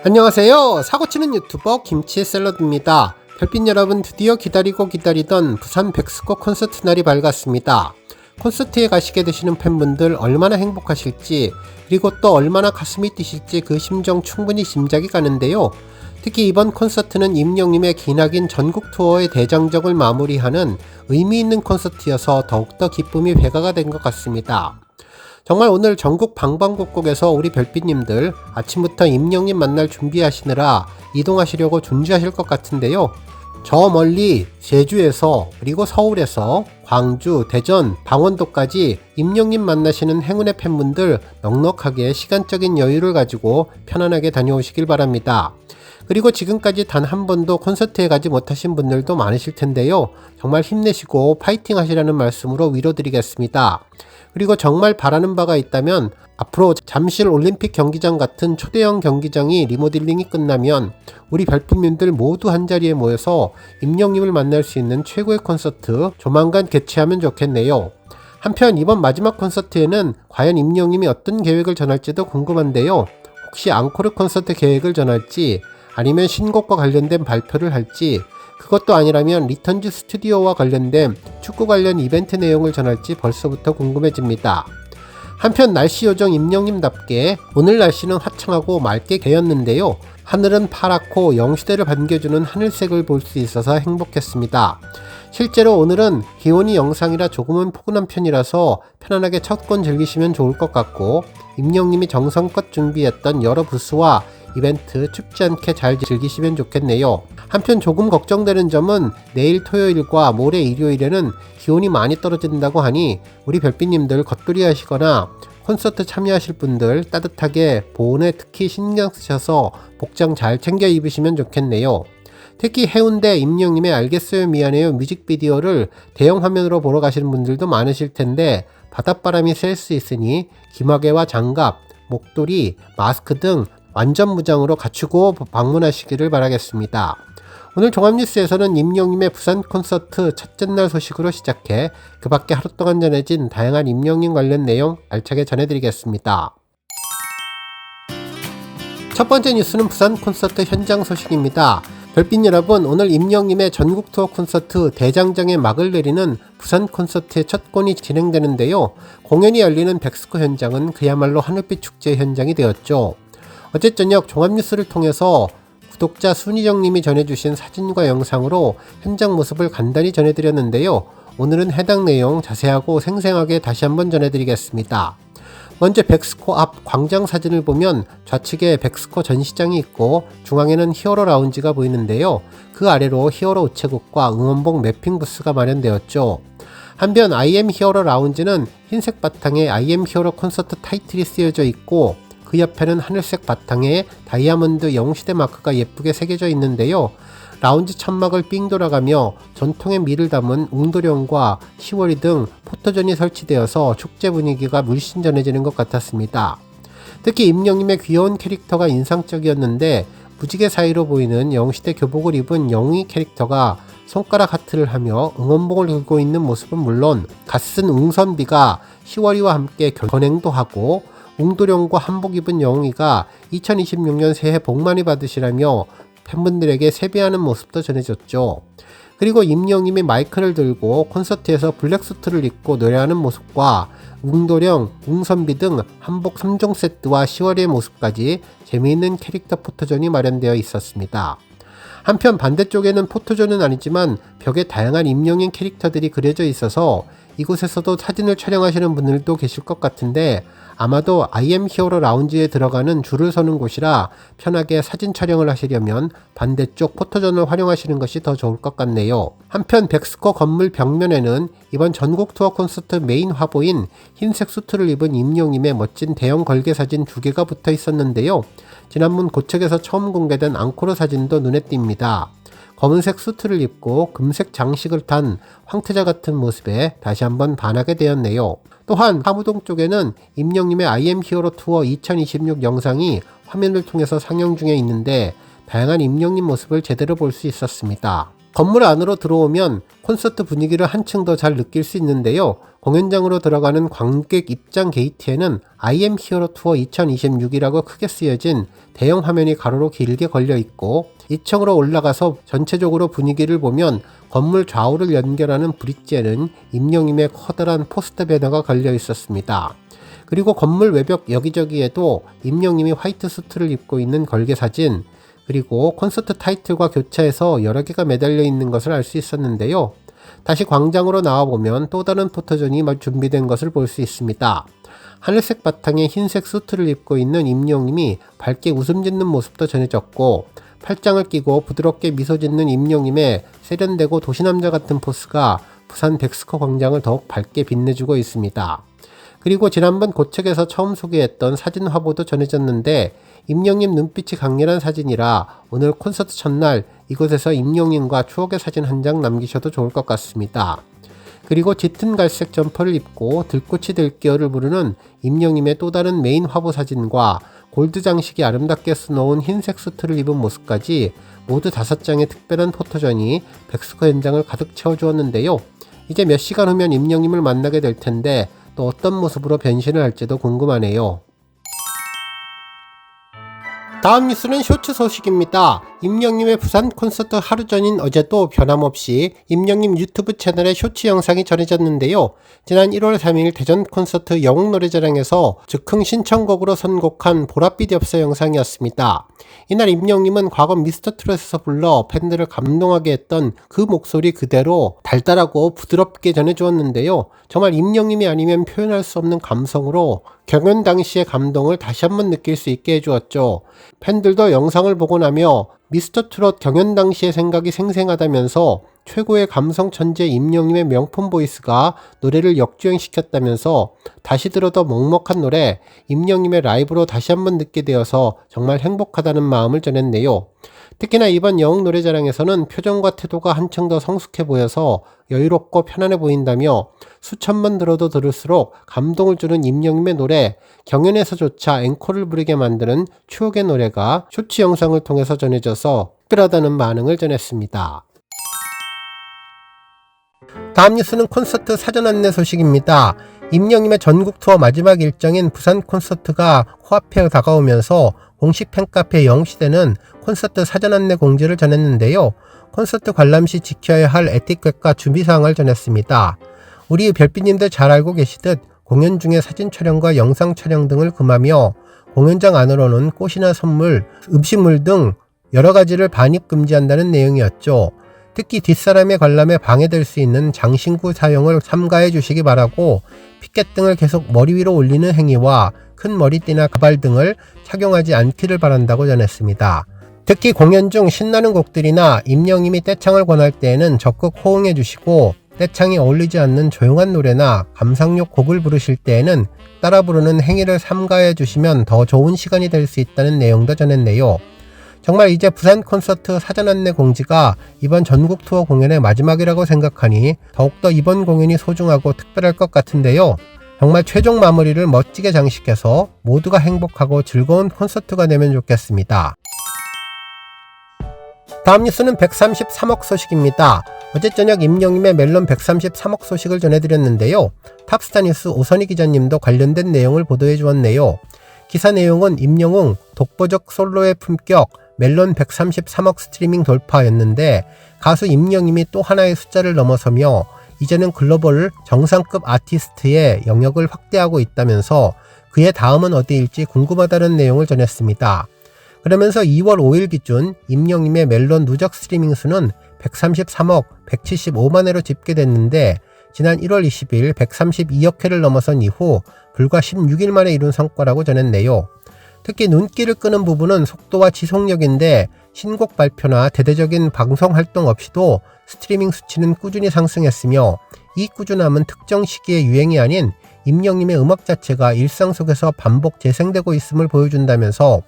안녕하세요. 사고치는 유튜버 김치샐러드입니다. 별빛 여러분, 드디어 기다리고 기다리던 부산 백스코 콘서트 날이 밝았습니다. 콘서트에 가시게 되시는 팬분들 얼마나 행복하실지, 그리고 또 얼마나 가슴이 뛰실지 그 심정 충분히 짐작이 가는데요. 특히 이번 콘서트는 임영님의 기나긴 전국 투어의 대장정을 마무리하는 의미 있는 콘서트여서 더욱더 기쁨이 배가가 된 것 같습니다. 정말 오늘 전국 방방곡곡에서 우리 별빛님들 아침부터 임영님 만날 준비하시느라 이동하시려고 준비하실 것 같은데요. 저 멀리 제주에서, 그리고 서울에서, 광주, 대전, 강원도까지 임영님 만나시는 행운의 팬분들 넉넉하게 시간적인 여유를 가지고 편안하게 다녀오시길 바랍니다. 그리고 지금까지 단 한 번도 콘서트에 가지 못하신 분들도 많으실 텐데요. 정말 힘내시고 파이팅 하시라는 말씀으로 위로드리겠습니다. 그리고 정말 바라는 바가 있다면 앞으로 잠실 올림픽 경기장 같은 초대형 경기장이 리모델링이 끝나면 우리 별빛님들 모두 한자리에 모여서 임영님을 만날 수 있는 최고의 콘서트 조만간 개최하면 좋겠네요. 한편 이번 마지막 콘서트에는 과연 임영님이 어떤 계획을 전할지도 궁금한데요. 혹시 앙코르 콘서트 계획을 전할지, 아니면 신곡과 관련된 발표를 할지, 그것도 아니라면 리턴즈 스튜디오와 관련된 축구 관련 이벤트 내용을 전할지 벌써부터 궁금해집니다. 한편 날씨 요정 임영님답게 오늘 날씨는 화창하고 맑게 개었는데요. 하늘은 파랗고 영시대를 반겨주는 하늘색을 볼 수 있어서 행복했습니다. 실제로 오늘은 기온이 영상이라 조금은 포근한 편이라서 편안하게 첫 권 즐기시면 좋을 것 같고, 임영님이 정성껏 준비했던 여러 부스와 이벤트 춥지 않게 잘 즐기시면 좋겠네요. 한편 조금 걱정되는 점은 내일 토요일과 모레 일요일에는 기온이 많이 떨어진다고 하니 우리 별빛님들 겉돌이 하시거나 콘서트 참여하실 분들 따뜻하게 보온에 특히 신경 쓰셔서 복장 잘 챙겨 입으시면 좋겠네요. 특히 해운대 임영님의 알겠어요 미안해요 뮤직비디오를 대형 화면으로 보러 가시는 분들도 많으실 텐데 바닷바람이 셀 수 있으니 기마개와 장갑, 목도리, 마스크 등 완전 무장으로 갖추고 방문하시기를 바라겠습니다. 오늘 종합뉴스에서는 임영님의 부산 콘서트 첫째 날 소식으로 시작해 그 밖에 하루 동안 전해진 다양한 임영님 관련 내용 알차게 전해드리겠습니다. 첫 번째 뉴스는 부산 콘서트 현장 소식입니다. 별빛 여러분, 오늘 임영님의 전국 투어 콘서트 대장정의 막을 내리는 부산 콘서트의 첫 건이 진행되는데요. 공연이 열리는 백스코 현장은 그야말로 하늘빛 축제 현장이 되었죠. 어제 저녁 종합뉴스를 통해서 구독자 순희정님이 전해주신 사진과 영상으로 현장 모습을 간단히 전해드렸는데요. 오늘은 해당 내용 자세하고 생생하게 다시 한번 전해드리겠습니다. 먼저 백스코 앞 광장 사진을 보면 좌측에 백스코 전시장이 있고 중앙에는 히어로 라운지가 보이는데요. 그 아래로 히어로 우체국과 응원봉 매핑 부스가 마련되었죠. 한편 I am 히어로 라운지는 흰색 바탕에 I am 히어로 콘서트 타이틀이 쓰여져 있고 그 옆에는 하늘색 바탕에 다이아몬드 영시대 마크가 예쁘게 새겨져 있는데요. 라운지 천막을 삥 돌아가며 전통의 미를 담은 웅도령과 시월이 등 포토존이 설치되어서 축제 분위기가 물씬 전해지는 것 같았습니다. 특히 임영님의 귀여운 캐릭터가 인상적이었는데 무지개 사이로 보이는 영시대 교복을 입은 영웅이 캐릭터가 손가락 하트를 하며 응원봉을 들고 있는 모습은 물론 갓쓴 웅선비가 시월이와 함께 견행도 하고 웅도령과 한복 입은 영웅이가 2026년 새해 복 많이 받으시라며 팬분들에게 세배하는 모습도 전해졌죠. 그리고 임영님이 마이크를 들고 콘서트에서 블랙수트를 입고 노래하는 모습과 웅도령, 웅선비 등 한복 3종 세트와 시월의 모습까지 재미있는 캐릭터 포토존이 마련되어 있었습니다. 한편 반대쪽에는 포토존은 아니지만 벽에 다양한 임영님 캐릭터들이 그려져 있어서 이곳에서도 사진을 촬영하시는 분들도 계실 것 같은데 아마도 I am 히어로 라운지에 들어가는 줄을 서는 곳이라 편하게 사진 촬영을 하시려면 반대쪽 포토존을 활용하시는 것이 더 좋을 것 같네요. 한편 백스코 건물 벽면에는 이번 전국 투어 콘서트 메인 화보인 흰색 수트를 입은 임영님의 멋진 대형 걸개 사진 2개가 붙어 있었는데요. 지난문 고척에서 처음 공개된 앙코르 사진도 눈에 띕니다. 검은색 수트를 입고 금색 장식을 탄 황태자 같은 모습에 다시 한번 반하게 되었네요. 또한 사무동 쪽에는 임영님의 I am 히어로 투어 2026 영상이 화면을 통해서 상영 중에 있는데 다양한 임영님 모습을 제대로 볼 수 있었습니다. 건물 안으로 들어오면 콘서트 분위기를 한층 더 잘 느낄 수 있는데요. 공연장으로 들어가는 관객 입장 게이트에는 I am Hero 투어 2026이라고 크게 쓰여진 대형 화면이 가로로 길게 걸려 있고, 2층으로 올라가서 전체적으로 분위기를 보면 건물 좌우를 연결하는 브릿지에는 임영임의 커다란 포스터 배너가 걸려 있었습니다. 그리고 건물 외벽 여기저기에도 임영임이 화이트 수트를 입고 있는 걸개 사진, 그리고 콘서트 타이틀과 교차해서 여러 개가 매달려 있는 것을 알 수 있었는데요. 다시 광장으로 나와보면 또 다른 포토존이 준비된 것을 볼 수 있습니다. 하늘색 바탕에 흰색 수트를 입고 있는 임영임이 밝게 웃음 짓는 모습도 전해졌고, 팔짱을 끼고 부드럽게 미소 짓는 임영임의 세련되고 도시남자 같은 포스가 부산 백스코 광장을 더욱 밝게 빛내주고 있습니다. 그리고 지난번 고책에서 처음 소개했던 사진 화보도 전해졌는데, 임영임 눈빛이 강렬한 사진이라 오늘 콘서트 첫날 이곳에서 임영임과 추억의 사진 한 장 남기셔도 좋을 것 같습니다. 그리고 짙은 갈색 점퍼를 입고 들꽃이 들기어를 부르는 임영임의 또 다른 메인 화보 사진과 골드 장식이 아름답게 수놓은 흰색 수트를 입은 모습까지 모두 5장의 특별한 포토전이 백스코 현장을 가득 채워주었는데요. 이제 몇 시간 후면 임영임을 만나게 될 텐데 또 어떤 모습으로 변신을 할지도 궁금하네요. 다음 뉴스는 쇼츠 소식입니다. 임영임의 부산 콘서트 하루 전인 어제도 변함없이 임영임 유튜브 채널에 쇼츠 영상이 전해졌는데요. 지난 1월 3일 대전 콘서트 영웅노래자랑에서 즉흥 신청곡으로 선곡한 보랏빛 엽서 영상이었습니다. 이날 임영임은 과거 미스터트롯에서 불러 팬들을 감동하게 했던 그 목소리 그대로 달달하고 부드럽게 전해주었는데요. 정말 임영임이 아니면 표현할 수 없는 감성으로 경연 당시의 감동을 다시 한번 느낄 수 있게 해주었죠. 팬들도 영상을 보고 나며 미스터트롯 경연 당시의 생각이 생생하다면서 최고의 감성 천재 임영임의 명품 보이스가 노래를 역주행시켰다면서 다시 들어도 먹먹한 노래 임영임의 라이브로 다시 한번 듣게 되어서 정말 행복하다는 마음을 전했네요. 특히나 이번 영웅노래자랑에서는 표정과 태도가 한층 더 성숙해 보여서 여유롭고 편안해 보인다며 수천 번 들어도 들을수록 감동을 주는 임영임의 노래, 경연에서조차 앵콜을 부르게 만드는 추억의 노래가 쇼츠 영상을 통해서 전해져서 특별하다는 반응을 전했습니다. 다음 뉴스는 콘서트 사전 안내 소식입니다. 임영임의 전국 투어 마지막 일정인 부산 콘서트가 코앞에 다가오면서 공식 팬카페 영웅시대는 콘서트 사전 안내 공지를 전했는데요. 콘서트 관람 시 지켜야 할 에티켓과 준비사항을 전했습니다. 우리 별빛님들 잘 알고 계시듯 공연 중에 사진 촬영과 영상 촬영 등을 금하며 공연장 안으로는 꽃이나 선물, 음식물 등 여러 가지를 반입 금지한다는 내용이었죠. 특히 뒷사람의 관람에 방해될 수 있는 장신구 사용을 삼가해 주시기 바라고, 피켓 등을 계속 머리 위로 올리는 행위와 큰 머리띠나 가발 등을 착용하지 않기를 바란다고 전했습니다. 특히 공연 중 신나는 곡들이나 임영임이 떼창을 권할 때에는 적극 호응해 주시고, 떼창이 어울리지 않는 조용한 노래나 감상용 곡을 부르실 때에는 따라 부르는 행위를 삼가해 주시면 더 좋은 시간이 될 수 있다는 내용도 전했네요. 정말 이제 부산 콘서트 사전 안내 공지가 이번 전국 투어 공연의 마지막이라고 생각하니 더욱더 이번 공연이 소중하고 특별할 것 같은데요. 정말 최종 마무리를 멋지게 장식해서 모두가 행복하고 즐거운 콘서트가 되면 좋겠습니다. 다음 뉴스는 133억 소식입니다. 어제 저녁 임영임의 멜론 133억 소식을 전해드렸는데요. 탑스타 뉴스 오선희 기자님도 관련된 내용을 보도해 주었네요. 기사 내용은 임영웅 독보적 솔로의 품격 멜론 133억 스트리밍 돌파였는데, 가수 임영임이 또 하나의 숫자를 넘어서며 이제는 글로벌 정상급 아티스트의 영역을 확대하고 있다면서 그의 다음은 어디일지 궁금하다는 내용을 전했습니다. 그러면서 2월 5일 기준 임영임의 멜론 누적 스트리밍 수는 133억 175만 회로 집계됐는데, 지난 1월 20일 132억 회를 넘어선 이후 불과 16일 만에 이룬 성과라고 전했네요. 특히 눈길을 끄는 부분은 속도와 지속력인데, 신곡 발표나 대대적인 방송 활동 없이도 스트리밍 수치는 꾸준히 상승했으며, 이 꾸준함은 특정 시기의 유행이 아닌 임영임의 음악 자체가 일상 속에서 반복 재생되고 있음을 보여준다면서,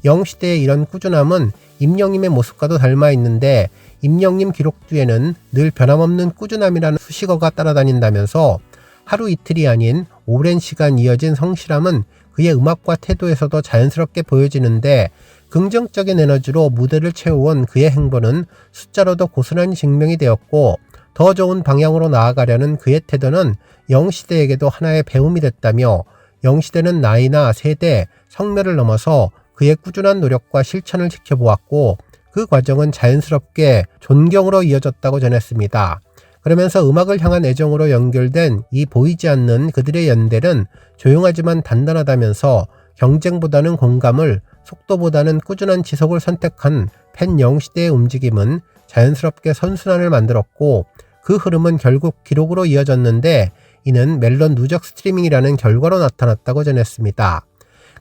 영웅시대의 이런 꾸준함은 임영임의 모습과도 닮아 있는데 임영임 기록 뒤에는 늘 변함없는 꾸준함이라는 수식어가 따라다닌다면서, 하루 이틀이 아닌 오랜 시간 이어진 성실함은 그의 음악과 태도에서도 자연스럽게 보여지는데, 긍정적인 에너지로 무대를 채워온 그의 행보는 숫자로도 고스란히 증명이 되었고 더 좋은 방향으로 나아가려는 그의 태도는 영시대에게도 하나의 배움이 됐다며 영시대는 나이나 세대, 성별을 넘어서 그의 꾸준한 노력과 실천을 지켜보았고 그 과정은 자연스럽게 존경으로 이어졌다고 전했습니다. 그러면서 음악을 향한 애정으로 연결된 이 보이지 않는 그들의 연대는 조용하지만 단단하다면서 경쟁보다는 공감을, 속도보다는 꾸준한 지속을 선택한 팬 영시대의 움직임은 자연스럽게 선순환을 만들었고 그 흐름은 결국 기록으로 이어졌는데 이는 멜론 누적 스트리밍이라는 결과로 나타났다고 전했습니다.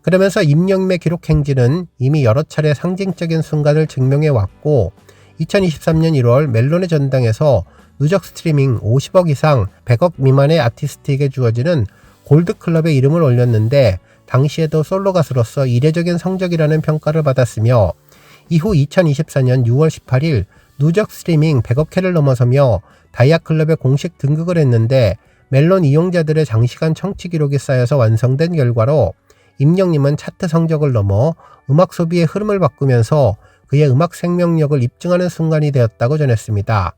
그러면서 임영임의 기록 행진은 이미 여러 차례 상징적인 순간을 증명해 왔고 2023년 1월 멜론의 전당에서 누적 스트리밍 50억 이상 100억 미만의 아티스트에게 주어지는 골드클럽의 이름을 올렸는데 당시에도 솔로 가수로서 이례적인 성적이라는 평가를 받았으며 이후 2024년 6월 18일 누적 스트리밍 100억 회를 넘어서며 다이아클럽에 공식 등극을 했는데 멜론 이용자들의 장시간 청취 기록이 쌓여서 완성된 결과로 임영님은 차트 성적을 넘어 음악 소비의 흐름을 바꾸면서 그의 음악 생명력을 입증하는 순간이 되었다고 전했습니다.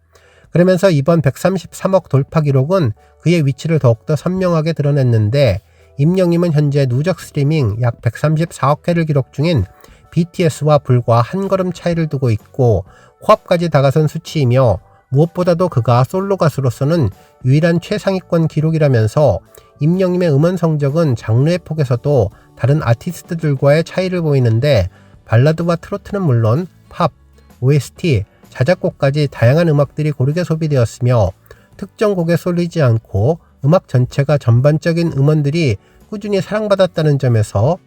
그러면서 이번 133억 돌파 기록은 그의 위치를 더욱더 선명하게 드러냈는데 임영님은 현재 누적 스트리밍 약 134억 회를 기록 중인 BTS와 불과 한 걸음 차이를 두고 있고 코앞까지 다가선 수치이며 무엇보다도 그가 솔로 가수로서는 유일한 최상위권 기록이라면서 임영님의 음원 성적은 장르의 폭에서도 다른 아티스트들과의 차이를 보이는데 발라드와 트로트는 물론 팝, OST, 자작곡까지 다양한 음악들이 고르게 소비되었으며 특정 곡에 쏠리지 않고 음악 전체가 전반적인 음원들이 꾸준히 사랑받았다는 점에서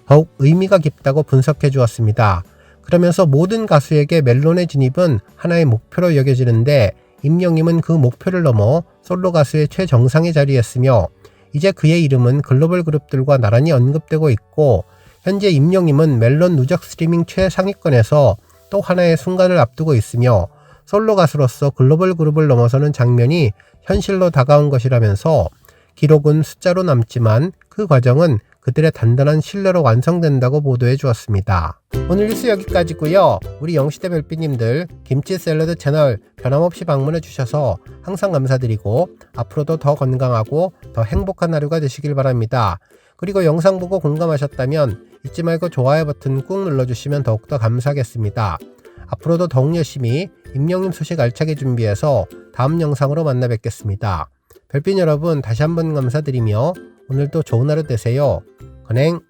더욱 의미가 깊다고 분석해 주었습니다. 그러면서 모든 가수에게 멜론의 진입은 하나의 목표로 여겨지는데 임영님은 그 목표를 넘어 솔로 가수의 최정상에 자리했으며 이제 그의 이름은 글로벌 그룹들과 나란히 언급되고 있고 현재 임영님은 멜론 누적 스트리밍 최상위권에서 또 하나의 순간을 앞두고 있으며 솔로 가수로서 글로벌 그룹을 넘어서는 장면이 현실로 다가온 것이라면서 기록은 숫자로 남지만 그 과정은 그들의 단단한 신뢰로 완성된다고 보도해 주었습니다. 오늘 뉴스 여기까지고요. 우리 영시대 별빛님들 김치 샐러드 채널 변함없이 방문해 주셔서 항상 감사드리고 앞으로도 더 건강하고 더 행복한 하루가 되시길 바랍니다. 그리고 영상 보고 공감하셨다면 잊지 말고 좋아요 버튼 꾹 눌러주시면 더욱더 감사하겠습니다. 앞으로도 더욱 열심히 임영님 소식 알차게 준비해서 다음 영상으로 만나 뵙겠습니다. 별빛 여러분 다시 한번 감사드리며 오늘도 좋은 하루 되세요. 건행.